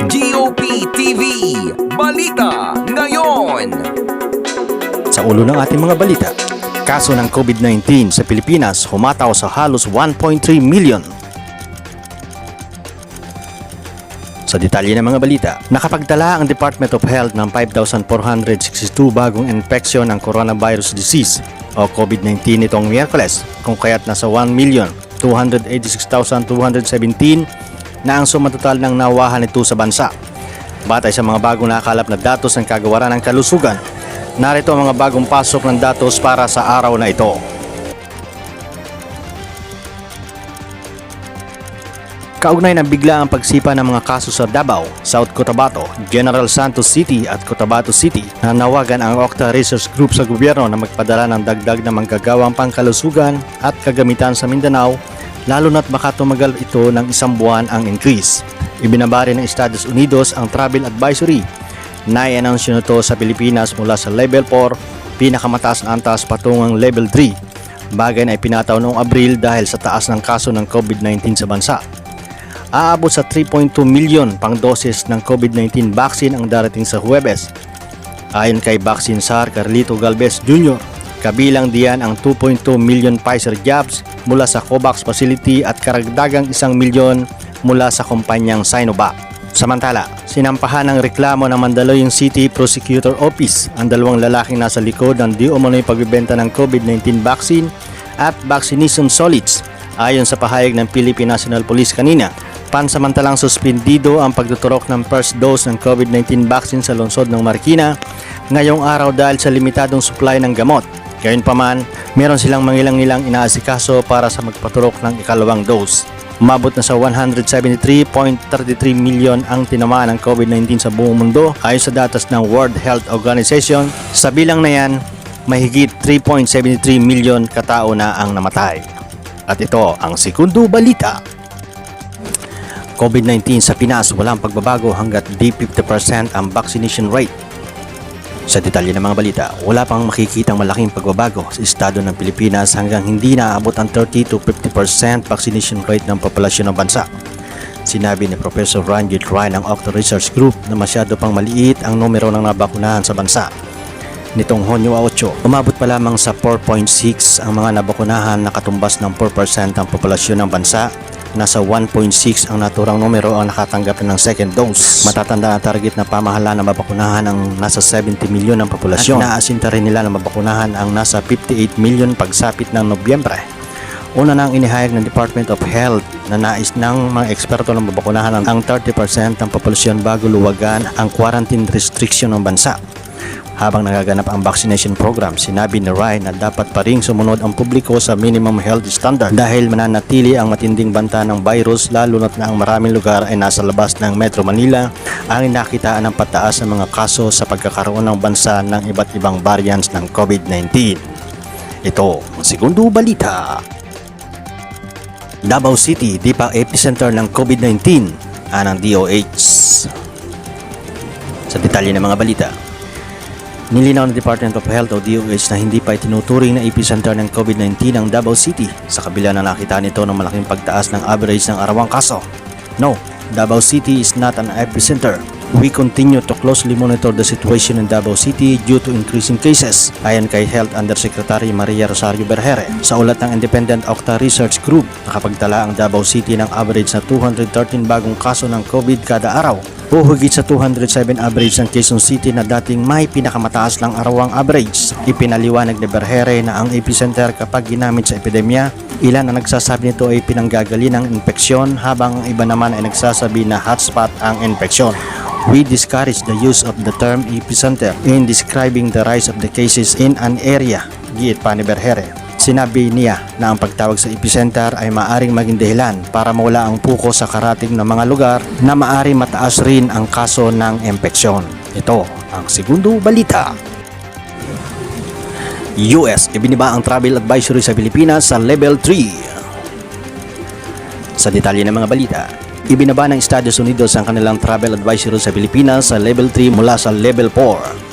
GOP TV Balita Ngayon. Sa ulo ng ating mga balita, kaso ng COVID-19 sa Pilipinas humataw sa halos 1.3 million. Sa detalye ng mga balita, nakapagtala ang Department of Health ng 5,462 bagong infeksyon ng coronavirus disease o COVID-19 nitong Miyerkules, kung kaya't nasa 1,286,217 na ang suma total ng nawahan nito sa bansa. Batay sa mga bagong nakalap na datos ng kagawaran ng kalusugan, narito ang mga bagong pasok ng datos para sa araw na ito. Kaugnay ng bigla ang pagsipa ng mga kaso sa Davao, South Cotabato, General Santos City at Cotabato City, nanawagan ang Octa Research Group sa gobyerno na magpadala ng dagdag na manggagawang pangkalusugan at kagamitan sa Mindanao, lalo na't baka tumagal ito ng isang buwan ang increase. Ibinabari ng Estados Unidos ang travel advisory na i-announce nito sa Pilipinas mula sa level 4, pinakamataas na antas patungang level 3. Bagay na ipinataw noong Abril dahil sa taas ng kaso ng COVID-19 sa bansa. Aabot sa 3.2 million pang doses ng COVID-19 vaccine ang darating sa Huwebes. Ayon kay Vaccine Czar Carlito Galvez Jr., kabilang diyan ang 2.2 million Pfizer jabs mula sa COVAX facility at karagdagang 1 milyon mula sa kumpanyang Sinovac. Samantala, sinampahan ng reklamo ng Mandaluyong City Prosecutor Office ang dalawang lalaking nasa likod ng di umano'y pagbibenta ng COVID-19 vaccine at vaccination solids. Ayon sa pahayag ng Philippine National Police kanina, pansamantalang suspendido ang pagtuturok ng first dose ng COVID-19 vaccine sa lungsod ng Marikina ngayong araw dahil sa limitadong supply ng gamot. Gayunpaman, meron silang mangilang-ilang inaasikaso para sa magpaturok ng ikalawang dose. Umabot na sa 173.33 milyon ang tinamaan ng COVID-19 sa buong mundo ayon sa datos ng World Health Organization. Sa bilang na yan, mahigit 3.73 milyon katao na ang namatay. At ito ang segundo balita. COVID-19 sa Pinas, walang pagbabago hanggat di 50% ang vaccination rate. Sa detalye ng mga balita, wala pang makikitang malaking pagbabago sa estado ng Pilipinas hanggang hindi naabot ang 30 to 50% vaccination rate ng populasyon ng bansa. Sinabi ni Professor Ranjit Rai ng Octa Research Group na masyado pang maliit ang numero ng nabakunahan sa bansa. Nitong Hunyo 8, umabot pa lamang sa 4.6 ang mga nabakunahan na katumbas ng 4% ang populasyon ng bansa. Nasa 1.6 ang naturang numero ang nakatanggap ng second dose. Matatanda ang target na pamahalaan na mabakunahan ang nasa 70 milyon ng populasyon. At inaasinta rin nila na mabakunahan ang nasa 58 milyon pagsapit ng Nobyembre. Una nang inihayag ng Department of Health na nais ng mga eksperto na mabakunahan ang 30% ng populasyon bago luwagan ang quarantine restriction ng bansa. Habang nagaganap ang vaccination program, sinabi ni Rai na dapat pa ring sumunod ang publiko sa minimum health standard dahil mananatili ang matinding banta ng virus lalo na't na ang maraming lugar ay nasa labas ng Metro Manila ang nakitaan ng pataas ng mga kaso sa pagkakaroon ng bansa ng iba't ibang variants ng COVID-19. Ito ang segundo balita. Davao City di pa epicenter ng COVID-19 anang DOH. Sa detalye ng mga balita, nilinaw ng Department of Health o DOH na hindi pa itinuturing na epicenter ng COVID-19 ang Davao City sa kabila na nakita nito ng malaking pagtaas ng average ng arawang kaso. No, Davao City is not an epicenter. We continue to closely monitor the situation in Davao City due to increasing cases, ayon kay Health Undersecretary Maria Rosario Berhere. Sa ulat ng Independent Octa Research Group, nakapagtala ang Davao City ng average na 213 bagong kaso ng COVID kada araw o higit sa 207 average ng Quezon City na dating may pinakamataas ng arawang average. Ipinaliwanag ni Berhere na ang epicenter kapag ginamit sa epidemya, ilan ang nagsasabi nito ay pinanggagali ng infeksyon habang ang iba naman ay nagsasabi na hotspot ang infeksyon. We discourage the use of the term epicenter in describing the rise of the cases in an area, giit pa ni Berhere. Sinabi niya na ang pagtawag sa epicenter ay maaring maging dahilan para mawala ang puko sa karating ng mga lugar na maaring mataas rin ang kaso ng infeksyon. Ito ang segundo balita. US ibiniba ang travel advisory sa Pilipinas sa level 3. Sa detalye ng mga balita, ibinaba ng Estados Unidos ang kanilang travel advisory sa Pilipinas sa level 3 mula sa level 4.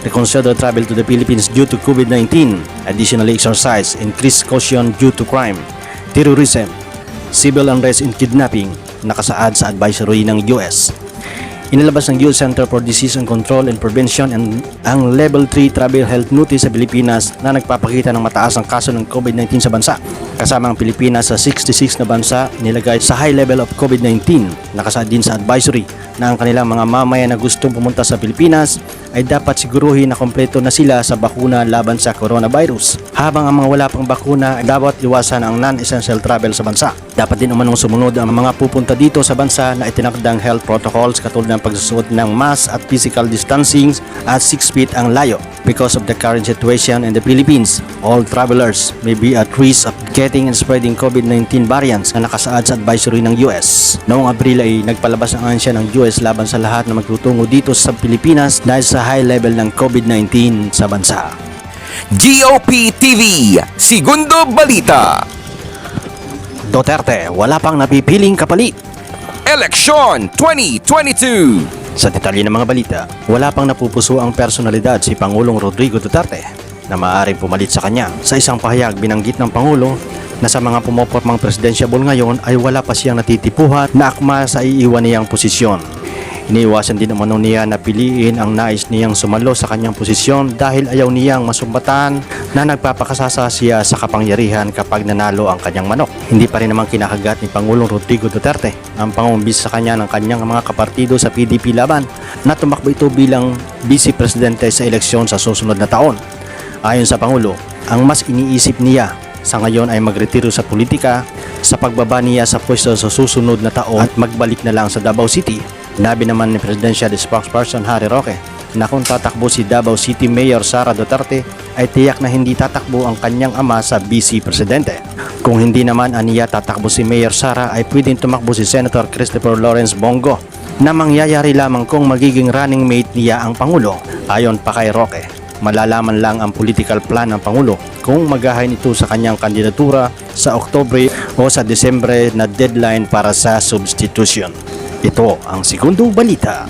Reconsider travel to the Philippines due to COVID-19. Additionally exercise increased caution due to crime, terrorism, civil unrest and kidnapping, nakasaad sa advisory ng US. Inilabas ng US Center for Disease and Control and Prevention ang Level 3 Travel Health Notice sa Pilipinas na nagpapakita ng mataas ang kaso ng COVID-19 sa bansa. Kasama ang Pilipinas sa 66 na bansa nilagay sa high level of COVID-19. Nakasaad din sa advisory na ang kanilang mga mamayan na gustong pumunta sa Pilipinas ay dapat siguruhin na kompleto na sila sa bakuna laban sa coronavirus. Habang ang mga wala pang bakuna ay dapat iwasan ang non-essential travel sa bansa. Dapat din umanong sumunod ang mga pupunta dito sa bansa na itinakdang health protocols katulad ng pagsusuot ng mask at physical distancing at 6 feet ang layo. Because of the current situation in the Philippines, all travelers may be at risk of getting and spreading COVID-19 variants na nakasaad sa advisory ng US. Noong Abril ay nagpalabas ang ansya ng US laban sa lahat na magtutungo dito sa Pilipinas dahil sa high level ng COVID-19 sa bansa. GOP TV, Segundo Balita. Duterte, wala pang napipiling kapalit. Eleksyon 2022. Sa detalye ng mga balita, wala pang napupuso ang personalidad si Pangulong Rodrigo Duterte na maaaring pumalit sa kanya. Sa isang pahayag, binanggit ng Pangulo na sa mga pumupormang presidensyable ngayon ay wala pa siyang natitipuhan na akma sa iiwan niyang posisyon. Iniiwasan din umano niya na piliin ang nais niyang sumalo sa kanyang posisyon dahil ayaw niyang masumbatan na nagpapakasasa siya sa kapangyarihan kapag nanalo ang kanyang manok. Hindi pa rin naman kinakagat ni Pangulong Rodrigo Duterte ang pangumbis sa kanya ng kanyang mga kapartido sa PDP Laban na tumakbo ito bilang vice presidente sa eleksyon sa susunod na taon. Ayon sa Pangulo, ang mas iniisip niya sa ngayon ay magretiro sa politika sa pagbaba niya sa pwesto sa susunod na taon at magbalik na lang sa Davao City. Nabi naman ni Presidential Spokesperson Harry Roque na kung tatakbo si Davao City Mayor Sara Duterte ay tiyak na hindi tatakbo ang kanyang ama sa vice presidente. Kung hindi naman aniya tatakbo si Mayor Sara ay pwedeng tumakbo si Senator Christopher Lawrence Bongo na mangyayari lamang kung magiging running mate niya ang Pangulo. Ayon pa kay Roque, malalaman lang ang political plan ng Pangulo kung maghahain ito sa kanyang kandidatura sa Oktubre o sa Desembre na deadline para sa substitution. Ito ang Segundo Balita.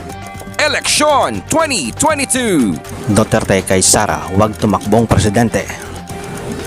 Eleksyon 2022. Duterte kay Sara, huwag tumakbong presidente.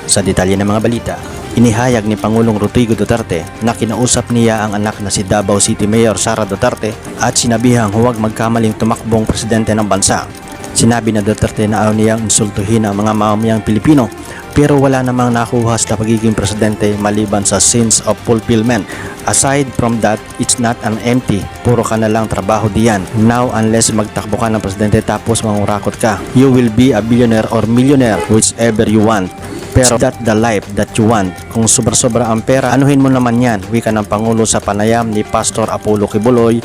Sa detalye ng mga balita, inihayag ni Pangulong Rodrigo Duterte na kinausap niya ang anak na si Davao City Mayor Sara Duterte at sinabihang huwag magkamaling tumakbong presidente ng bansa. Sinabi na Duterte na ayaw niyang insultuhin ang mga mamamayang Pilipino pero wala namang nakuha sa pagiging presidente maliban sa sense of fulfillment. Aside from that, it's not an empty. Puro ka na lang trabaho diyan. Now, unless magtakbo ka ng presidente tapos mangurakot ka, you will be a billionaire or millionaire, whichever you want. Pero that the life that you want. Kung sobra-sobra ang pera, anuhin mo naman yan. Wika ng Pangulo sa panayam ni Pastor Apollo Kibuloy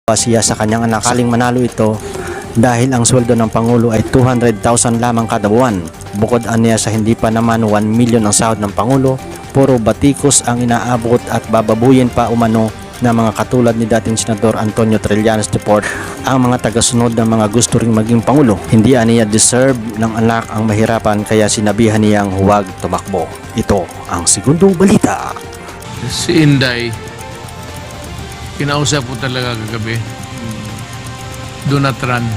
siya sa kanyang anak sakaling manalo ito dahil ang sweldo ng Pangulo ay 200,000 lamang kada buwan. Bukod aniya sa hindi pa naman 1 million ang sahod ng Pangulo, puro batikos ang inaabot at bababuyin pa umano na mga katulad ni dating Senador Antonio Trillanes Deport ang mga tagasunod ng mga gusto ring maging Pangulo. Hindi aniya deserve ng anak ang mahirapan kaya sinabihan niyang huwag tumakbo. Ito ang Segundo Balita. Si Inday, kinausap ko talaga kagabi. Do not run.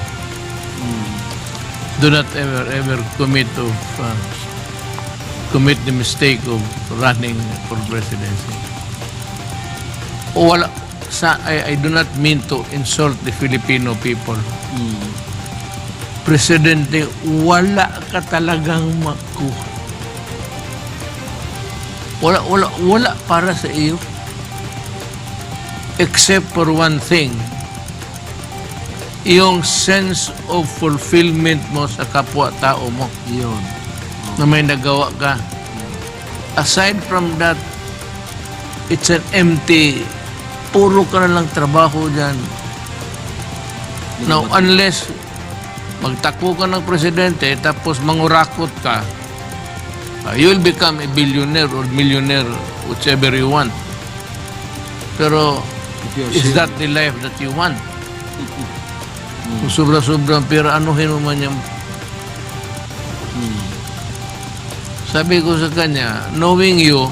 Do not ever commit the mistake of running for presidency. Wala, I do not mean to insult the Filipino people. Presidente, wala ka talagang makuha. Wala para sa iyo. Except for one thing, yung sense of fulfillment mo sa kapwa-tao mo. Yun. Na may nagawa ka. Aside from that, it's an empty, puro ka na lang trabaho dyan. Now, unless magtakbo ka ng presidente tapos mangurakot ka, you will become a billionaire or millionaire, whichever you want. Pero, is that the life that you want? Kung sobra-sobrang pera, anuhin mo man yung... Sabi ko sa kanya, knowing you,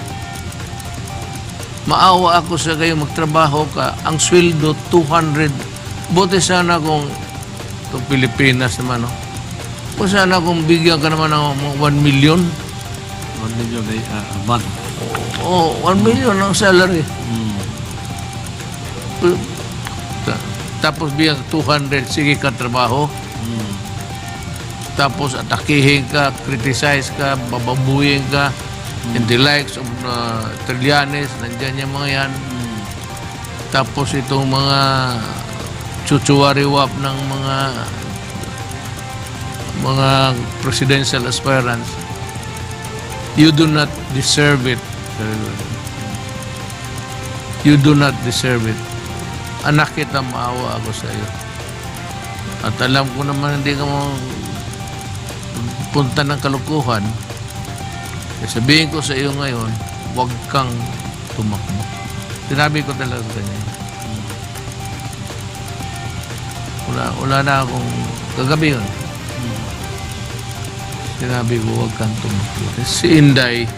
maawa ako sa kayo, magtrabaho ka, ang sweldo 200. Buti sana kung itong Pilipinas naman, no? Kung sana kung bigyan ka naman ng 1 million. 1 million a month. Oo, 1 million ang salary. Tapos bigyan 200, sige ka trabaho. Tapos atakihin ka, criticize ka, bababuyin ka, and the likes of Trillanes, nandyan yung mga yan. Tapos itong mga chuchuwariwap ng mga presidential aspirants, you do not deserve it. You do not deserve it. Anak kita, maawa ako sa iyo. At alam ko naman hindi ka mo punta ng kalukuhan. Kaya sabihin ko sa iyo ngayon, huwag kang tumakbo. Sinabi ko talaga sa kanya. Wala na akong kagabi yun. Sinabi ko, huwag kang tumakbo. Si Inday,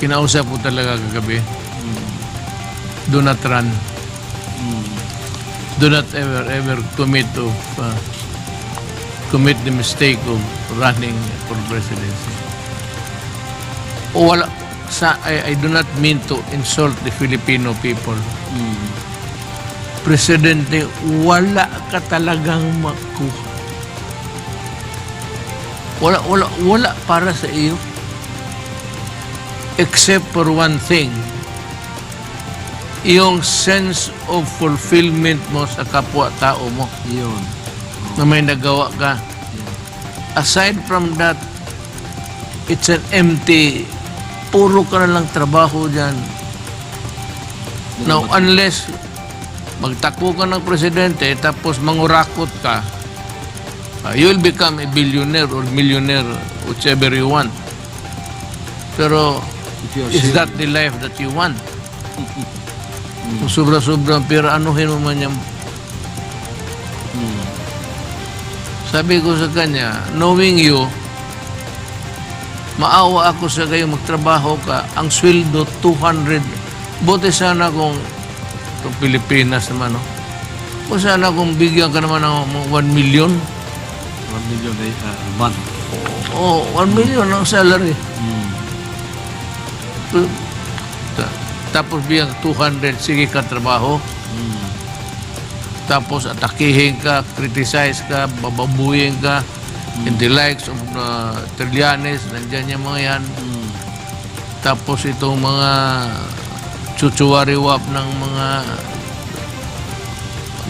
kinausap ko talaga kagabi. Do not run. Do not ever commit the mistake of running for presidency. I do not mean to insult the Filipino people. Presidente, wala ka talagang makuha. Wala para sa iyo. Except for one thing. Yung sense of fulfillment mo sa kapwa-tao mo. Yun. Na may nagawa ka. Aside from that, it's an empty, puro ka na lang trabaho dyan. Now, unless magtakbo ka ng presidente tapos mangurakot ka, you will become a billionaire or millionaire, whichever you want. Pero, is that the life that you want? Kung sobra-sobrang pera, anuhin mo man yan. Sabi ko sa kanya, knowing you, maawa ako sa kayo, magtrabaho ka, ang sweldo 200. Buti sana kung itong Pilipinas naman, no? Kung sana kung bigyan ka naman ng 1 million. 1 million a month. Oo, 1 million ang salary. Tapos bigyan 200, sige ka trabaho. Tapos atakihin ka, criticize ka, bababuyin ka, and the likes of Trillanes, nandyan yung mga yan. Tapos itong mga chuchuwariwap ng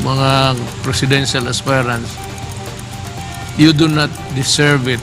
mga presidential aspirants, you do not deserve it.